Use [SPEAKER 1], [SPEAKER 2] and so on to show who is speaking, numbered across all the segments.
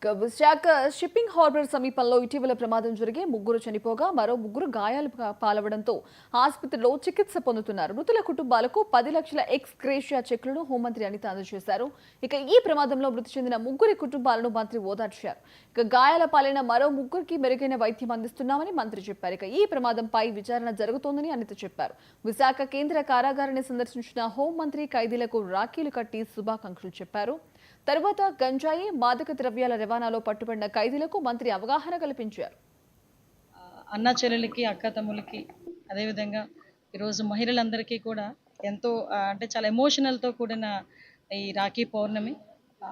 [SPEAKER 1] Visakha shipping harbour సమీపంలో ఇటీవల ప్రమాదం జరిగి ముగ్గురు చనిపోగా మరో ముగ్గురు గాయాలు పాలవడంతో ఆసుపత్రిలో చికిత్స పొందుతున్నారు. మృతుల కుటుంబాలకు 10 లక్షల ఎక్స్ గ్రేషియా చెక్కులను హోంమంత్రి అనిత అందజేశారు. ఇక ఈ ప్రమాదంలో మృతి చెందిన ముగ్గురి కుటుంబాలను మంత్రి ఓదార్చారు. ఇక గాయాల పాలైన మరో ముగ్గురికి మెరుగైన వైద్యం అందిస్తున్నామని మంత్రి చెప్పారు. ఇక ఈ ప్రమాదంపై విచారణ జరుగుతోందని అనిత చెప్పారు. విశాఖ కేంద్ర కారాగారాన్ని సందర్శించిన హోంమంత్రి ఖైదీలకు రాఖీలు కట్టి శుభాకాంక్షలు చెప్పారు. తరువాత గంజాయి మాదక ద్రవ్యాల రవాణాలో పట్టుబడిన ఖైదీలకు మంత్రి అవగాహన కల్పించారు.
[SPEAKER 2] అన్న చెల్లెలకి అక్క తమ్ములకి అదేవిధంగా ఈరోజు మహిళలందరికీ కూడా ఎంతో అంటే చాలా ఎమోషనల్తో కూడిన ఈ రాఖీ పౌర్ణమి.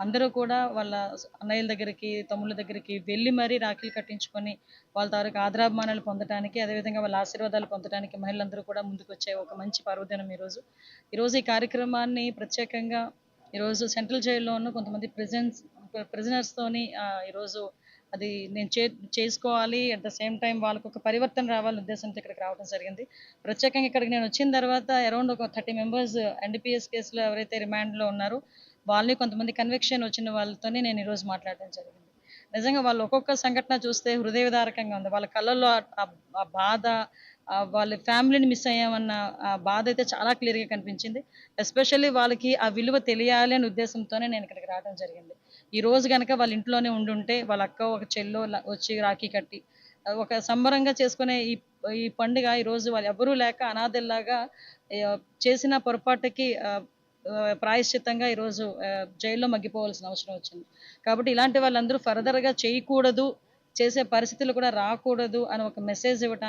[SPEAKER 2] అందరూ కూడా వాళ్ళ అన్నయ్యల దగ్గరికి తమ్ముళ్ళ దగ్గరికి వెళ్ళి మరీ రాఖీలు కట్టించుకొని వాళ్ళ తాలూకు ఆదరాభిమానాలు పొందడానికి అదేవిధంగా వాళ్ళ ఆశీర్వాదాలు పొందడానికి మహిళలందరూ కూడా ముందుకు వచ్చే ఒక మంచి పర్వదినం ఈరోజు ఈ కార్యక్రమాన్ని ప్రత్యేకంగా ఈరోజు సెంట్రల్ జైల్లో ఉన్న కొంతమంది ప్రిజనర్స్తోని ఈరోజు అది నేను చేసుకోవాలి. అట్ ద సేమ్ టైం వాళ్ళకు ఒక పరివర్తన రావాలనే ఉద్దేశంతో ఇక్కడికి రావడం జరిగింది. ప్రత్యేకంగా ఇక్కడికి నేను వచ్చిన తర్వాత అరౌండ్ ఒక 30 మెంబర్స్ ఎన్డీపీఎస్ కేసులో ఎవరైతే రిమాండ్లో ఉన్నారో వాళ్ళని కొంతమంది కన్విక్షన్ వచ్చిన వాళ్ళతోనే నేను ఈరోజు మాట్లాడడం జరిగింది. నిజంగా వాళ్ళు ఒక్కొక్క సంఘటన చూస్తే హృదయ విదారకంగా ఉంది. వాళ్ళ కళ్ళల్లో ఆ బాధ, వాళ్ళ ఫ్యామిలీని మిస్ అయ్యామన్న బాధ అయితే చాలా క్లియర్గా కనిపించింది. ఎస్పెషల్లీ వాళ్ళకి ఆ విలువ తెలియాలి అనే ఉద్దేశంతోనే నేను ఇక్కడికి రావడం జరిగింది. ఈ రోజు కనుక వాళ్ళ ఇంట్లోనే ఉండుంటే వాళ్ళ అక్క ఒక చెల్లో వచ్చి రాఖీ కట్టి ఒక సంబరంగా చేసుకునే ఈ పండుగ ఈరోజు వాళ్ళు ఎవరూ లేక అనాథల్లాగా చేసిన పొరపాటుకి ప్రాయశ్చిత్తంగా ఈరోజు జైల్లో మగ్గిపోవాల్సిన అవసరం వచ్చింది. కాబట్టి ఇలాంటి వాళ్ళందరూ ఫర్దర్గా చేయకూడదు, చేసే పరిస్థితులు కూడా రాకూడదు అని ఒక మెసేజ్ ఇవ్వటానికి